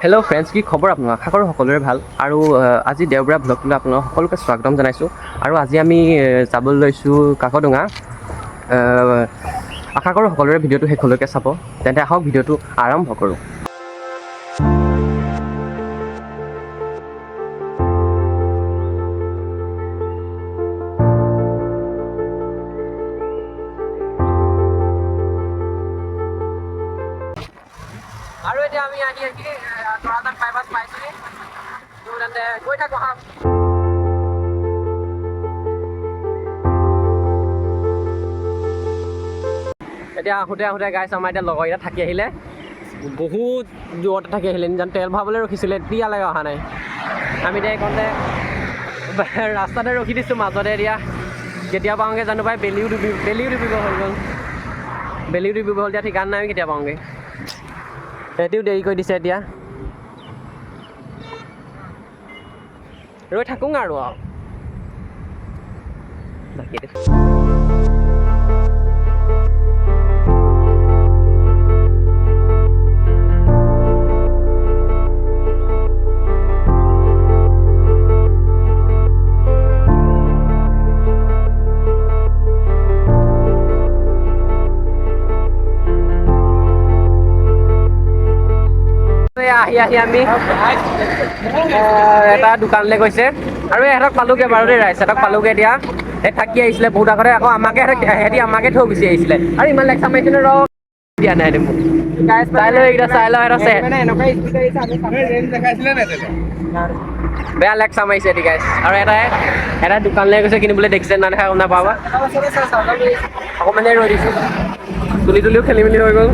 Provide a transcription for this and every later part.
Hello' friends, কি খবৰ আপোনাৰ? আশা কৰোঁ সকলোৰে ভাল। আৰু আজি দেওবৰীয়া ভ্লগটোলৈ আপোনালোক সকলোকে স্বাগতম জনাইছোঁ। আৰু আজি আমি যাবলৈ লৈছোঁ কাকডোঙা। আশা কৰোঁ সকলোৰে ভিডিঅ'টো শেষলৈকে চাব। তেন্তে আহক ভিডিঅ'টো আৰম্ভ কৰোঁ। আৰু এতিয়া আমি আহি তৰাজান বাইপাছ পাইছোঁহি। তেন্তে গৈ থাকোঁ আহক। এতিয়া আহোঁতে গাইছ আমাৰ এতিয়া লগৰকেইটা থাকি আহিলে, বহুত দূৰতে থাকি আহিলে। যেন তেল ভৰাবলৈ ৰখিছিলে, এতিয়ালৈকে অহা নাই। আমি এতিয়া এইকণতে ৰাস্তাতে ৰখি দিছোঁ মাজতে। এতিয়া কেতিয়া পাওঁগৈ জানো পাই, বেলিও ডুবিব হৈ গ'ল। বেলিও ডুবিব হ'ল, এতিয়া ঠিকান নাই আমি কেতিয়া পাওঁগৈ। সিহঁতিও দেৰি কৰি দিছে। এতিয়া ৰৈ থাকোঁ আৰু আহি আমি এটা দোকানলৈ গৈছে। আৰু ইহঁতক পালোগৈ বাৰু দেই, ৰাইজ ইহঁতক পালোগৈ। এতিয়া এই থাকি আহিছিলে বহুত আগতে, আকৌ সিহঁতি আমাকে থৈ গুচি আহিছিলে। আৰু ইমান লেকচাৰ মাৰিছিলে, ৰ দিয়া নাই মোক চাই লওঁ এইকেইটা, চাই লওঁ সিহঁতৰ বেয়া লেকচাৰ মাৰিছে এটি গাইছ। আৰু এটা দোকানলৈ গৈছে কিনিবলৈ, দেখিছে না দেখা গম নাপাবা। অকণমানে ৰৈ দিছোঁ, তুলিও খেলি মেলি হৈ গ'ল।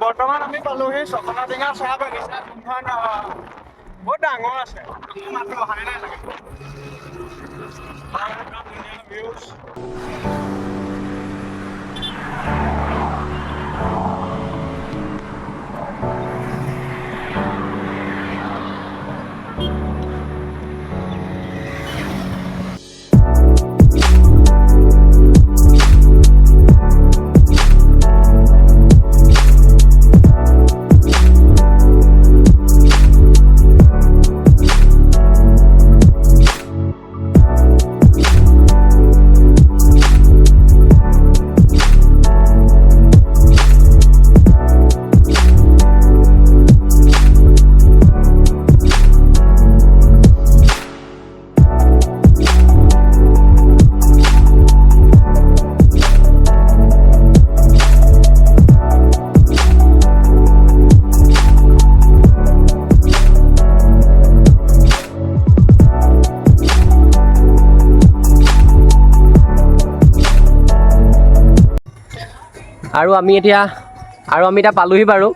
বৰ্তমান আমি পালোহি চকনাটিঙা চাহ বাগিচা। বহুত ডাঙৰ আছে, মাত্ৰ অহাই নাই চাগে। আৰু আমি এতিয়া পালোহি বাৰু।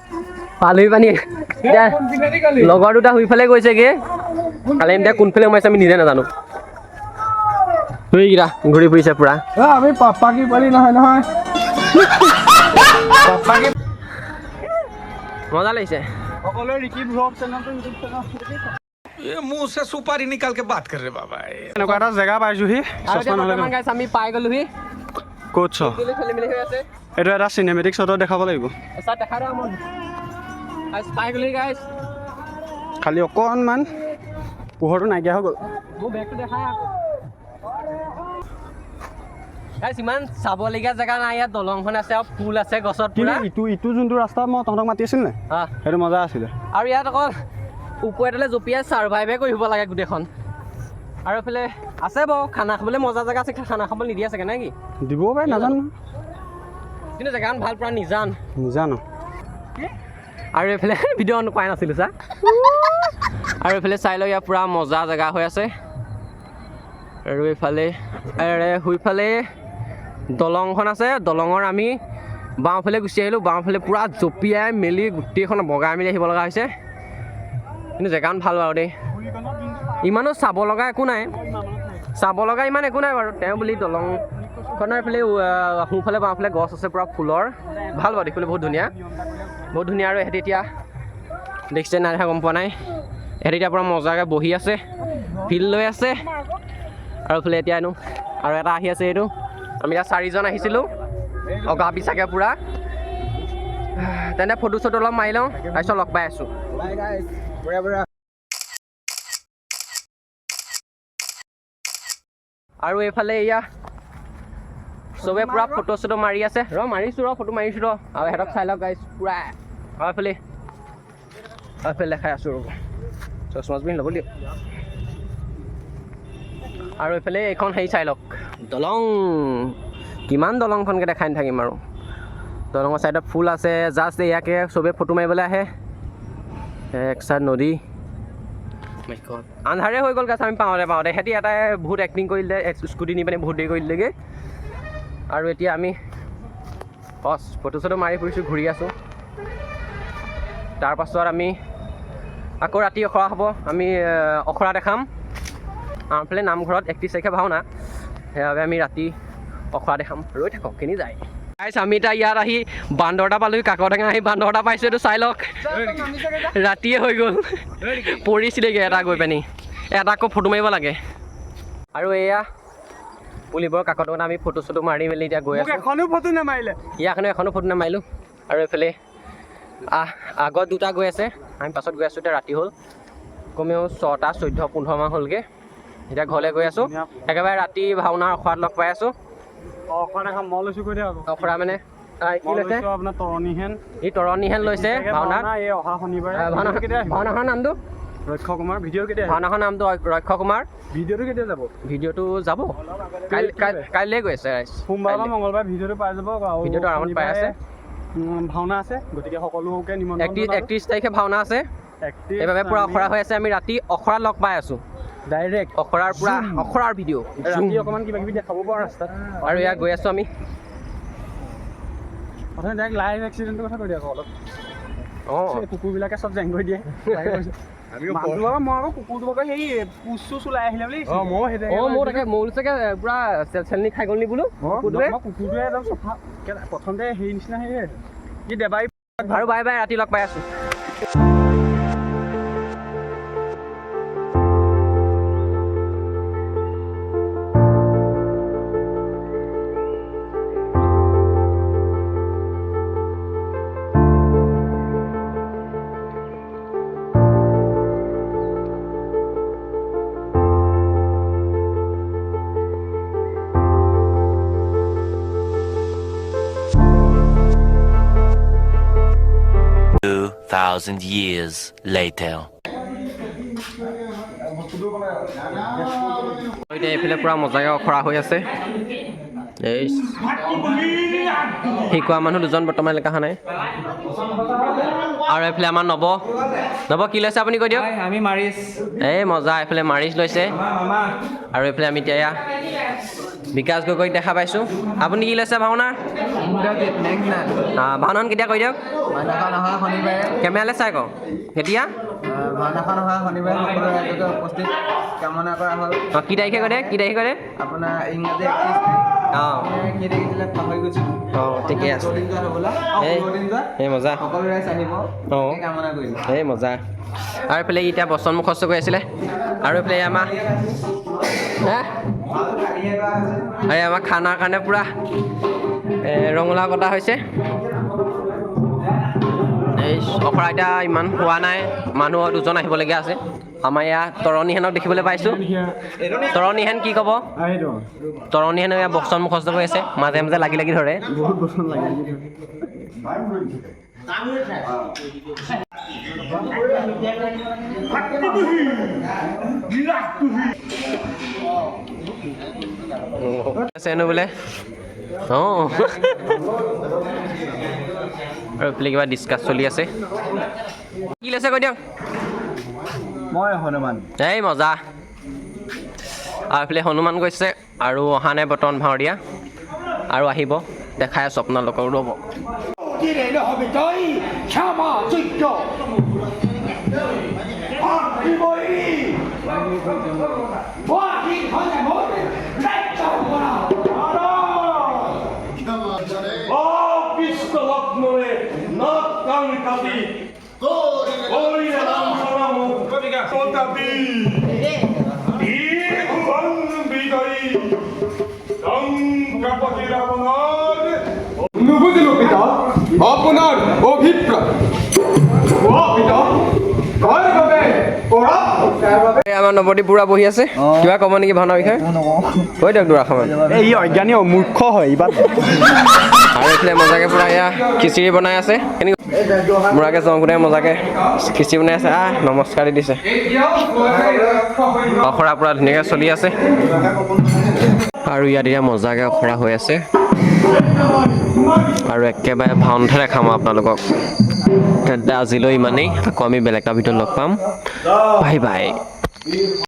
পালোহি পানি এতিয়া লগৰ দুটা শুইফালে গৈছেগৈ। কালি এতিয়া কোনফালে সোমাইছে আমি নিজে নাজানো। সেইকেইটা ঘূৰি ফুৰিছে পুৰা। আমি পাপা কি পালি নহয় মজা লাগিছে। সকলোৱে ৰিকি ব্লগ চেনেলটো ইউটিউব চেনেল। ये मुंह से सुपारी निकाल के बात कर रहे बाबा। এনেকুৱা এটা জেগা পাইছোহি। আমি পাই গ'লোহি। ক'ত চ খেলি মেলি হৈ আছে। এইটো এটা চিনেমেটিক শ্বটত দেখাব লাগিব। পাই গ'লোহি গাইছ। খালি অকণমান পোহৰটো নাইকিয়া হৈ গ'ল। মোৰ বেগটো দেখাই আকৌ। ইমান চাবলগীয়া জেগা নাই ইয়াত দলংখন আছে আৰু ফুল আছে গছত কিন্তু পুৰা ইটো যোনটো ৰাস্তা মই তহঁতক মাতি আছিল নে সেইটো মজা আছিলে আৰু ইয়াত অকল ওপৰলৈ জঁপিয়াই ছাৰ্ভাইভে কৰিব লাগে গোটেইখন আৰু এইফালে আছে বাৰু খানা খাবলৈ মজা জেগা আছে খানা খাবলৈ নিদিয়ে চাগে নে কি দিবও পাৰে নাজানো কিন্তু জেগাখন ভাল পুৰা নিজান কি আৰু এইফালে ভিডিঅ' অন পাই নাছিলোঁ ছাৰ আৰু এইফালে চাই লওঁ ইয়াৰ পুৰা মজা জেগা হৈ আছে আৰু এইফালে সেইফালে দলংখন আছে দলঙৰ আমি বাওঁফালে গুচি আহিলোঁ বাওঁফালে পুৰা জঁপিয়াই মেলি গোটেইখন বগাই মেলি আহিব লগা হৈছে কিন্তু জেগাখন ভাল বাৰু দেই ইমানো চাব লগা একো নাই চাব লগা ইমান একো নাই বাৰু তেওঁ বুলি দলংখনৰ এইফালে সোঁফালে বাওঁফালে গছ আছে পুৰা ফুলৰ ভাল বাৰু দেখিবলৈ বহুত ধুনীয়া আৰু ইহঁতি এতিয়া দেখিছে নাই দেখা গম পোৱা নাই ইহঁতি এতিয়া পুৰা মজাকৈ বহি আছে ফিল্ড লৈ আছে আৰু এইফালে এতিয়া এনো আৰু এটা আহি আছে এইটো আমি এতিয়া 4জন আহিছিলোঁ অগা পিছাকৈ পুৰা তেনে ফটো চটো অলপ মাৰি লওঁ তাৰপিছত লগ পাই আছোঁ আৰু এইফালে এয়া চবে পুৰা ফটো চটো মাৰি আছে মাৰিছোঁ ফটো মাৰিছোঁ আৰু সিহঁতক চাই লওক গাইছ পুৰা আৰু এইফালে দেখাই আছোঁ ৰ'ব চশমা পিন্ধি ল'ব দিয়ক আৰু এইফালে এইখন হেৰি চাই লওক দলং কিমান দলংখনকৈ দেখাই নাথাকিম আৰু দলঙৰ ছাইডত ফুল আছে জাষ্ট ইয়াকে চবেই ফটো মাৰিবলৈ আহে এক চাইড নদী আন্ধাৰে হৈ গ'ল গাছ আমি পাওঁতে সিহঁতি এটাই বহুত এক্টিং কৰি দিলে স্কুটি নি পিনে বহুত দেৰি কৰি দিলেগৈ আৰু এতিয়া আমি ফটো চটো মাৰি ফুৰিছোঁ ঘূৰি আছোঁ তাৰপাছত আমি আকৌ ৰাতি অখৰা হ'ব আমি অখৰা দেখাম আমাৰফালে নামঘৰত 31 তাৰিখে ভাওনা সেইবাবে আমি ৰাতি অখৰা দেখাম ৰৈ থাকক কিনি যায় আমি এতিয়া ইয়াত আহি বান্দৰটা পালোঁ কাকটেঙা আহি বান্দৰটা পাইছোঁ এইটো চাই লওক ৰাতিয়ে হৈ গ'ল পৰিছিলেগৈ এটা গৈ পিনি এটা আকৌ ফটো মাৰিব লাগে আৰু এয়া পুলিবৰ কাকটেঙাত আমি ফটো চটো মাৰি মেলি এতিয়া গৈ আছোঁ এখনো ফটো নামাৰিলে এখনো ফটো নামাৰিলোঁ আৰু এইফালে আগত দুটা গৈ আছে আমি পাছত গৈ আছোঁ এতিয়া ৰাতি হ'ল কমেও 6টা 14 15 মান হ'লগৈ এতিয়া ঘৰলৈ গৈ আছোঁ একেবাৰে ৰাতি ভাওনাৰ অখৰাত লগ পাই আছোঁ অখৰা মানে কি লৈছে আপোনাৰ তৰণীহেন তৰণীহেন লৈছে ভাওনাত অহা শনিবাৰে ভাওনাখনৰ নামটো ৰক্ষ কুমাৰ ভিডিঅ' কেতিয়া ভাওনাখনৰ নামটো ৰক্ষ কুমাৰ ভিডিঅ'টো কেতিয়া যাব ভিডিঅ'টো যাব কাইলৈ গৈ আছে সোমবাৰ বা মঙলবাৰ ভিডিঅ'টো পাই যাব ভিডিঅ'টো আৰামত পাই আছে ভাওনা আছে গতিকে সকলোকে নিমন্ত্ৰণ 31 তাৰিখে ভাওনা আছে সেইবাবে পুৰা অখৰা হৈ আছে আমি ৰাতি অখৰাত লগ পাই আছোঁ ডাইৰেক্ট অখৰাৰ পুৰা অখৰাৰ ভিডিঅ' ৰাতি অকণমান কিবা কিবি দেখাব পৰা ৰাস্তাত আৰু ইয়াত গৈ আছোঁ আমি প্ৰথমে ডাইৰেক্ট লাইভ এক্সিডেণ্টৰ কথা কৈ দিয়ক অলপ কুকুৰবিলাকে চব জেং কৰি দিয়ে মই আকৌ কুকুৰটোকে সেই পুচ চুচ ওলাই আহিলে বুলি মোৰ চাগে পুৰা চেলনি খাই গ'ল নি বোলো কুকুৰটোৱে একদম চফা প্ৰথমতে হেৰি নিচিনা হেৰি কি দেবাই আৰু বাই বাই ৰাতি লগ পাই আছোঁ Thousand years later. এতিয়া এইফালে পুৰা মজাকৈ অখৰা হৈ আছে এই শিকোৱা মানুহ দুজন বৰ্তমান লেখা অহা নাই আৰু এইফালে আমাৰ নৱ কি লৈছে আপুনি কৈ দিয়ক আমি মাৰিছ এই মজা এইফালে মাৰিছ লৈছে আৰু এইফালে আমি এতিয়া বিকাশ গগৈক দেখা পাইছোঁ আপুনি কি লৈছে ভাওনা ভাওনাখন কেতিয়া কৈ দিয়ক কেমেৰালৈ চাই কওক কেতিয়া ভাওনাখন অহা শনিবাৰে সকলো ৰাইজকে উপস্থিত কামনা কৰা হ'ল কি তাৰিখে কৰে আপোনাৰ ইংৰাজী 31 কি দেখিছিলে পাহৰি গৈছিলোঁ ঠিকে আছে এই মজা সকলো ৰাইজ আহিব কামনা কৰিলোঁ এই মজা আৰু এইফালে এতিয়া বচন মুখস্থ কৰি আছিলে আৰু এইফালে আমাৰ খানাৰ কাৰণে পুৰা ৰঙালাও কটা হৈছে এই অখৰা এতিয়া ইমান হোৱা নাই মানুহ 2জন আহিবলগীয়া আছে আমাৰ ইয়াত তৰণীহেনক দেখিবলৈ পাইছোঁ। তৰণীহেন কি ক'ব? তৰণীহেনে ইয়াত বচন মুখস্থ কৰি আছে, মাজে মাজে লাগি লাগি ধৰে। বহুত বচন লাগি ধৰে। আছে বোলে অঁ আৰু এইফালে কিবা ডিছকাছ চলি আছে। কি লৈছে কৈ দিয়ক। মই হনুমান। এই মজা। আৰু এইফালে হনুমান গৈছে আৰু অহা নাই বৰ্তমান ভাৱৰীয়া আৰু আহিব, দেখাই আছোঁ আপোনালোকক, ৰ'ব। নুবুজিলো পিতা আপোনাৰ অভিপ্ৰায়। আমাৰ নৱদ্বীপ বুঢ়া বহি আছে, কিবা ক'ব নেকি ভাওনাৰ বিষয়ে? কৈ দিয়ক দুৰাষাৰমান। এই অজ্ঞানী মূৰ্খ হয় এইবাৰ। আৰু এইফালে মজাকে পুৰা এয়া খিচিৰি বনাই আছে। বুঢ়াকে জংকুদাই মজাকে খিচিৰি বনাই আছে। নমস্কাৰ দি দিছে। অখৰা পুৰা ধুনীয়াকৈ চলি আছে আৰু ইয়াত এতিয়া মজাকে অখৰা হৈ আছে আৰু একেবাৰে ভাওনাতহে দেখাম আপোনালোকক। তেন্তে আজিলৈ ইমানেই, আকৌ আমি বেলেগ এটা ভিডিঅ'ত লগ পাম। Bye bye.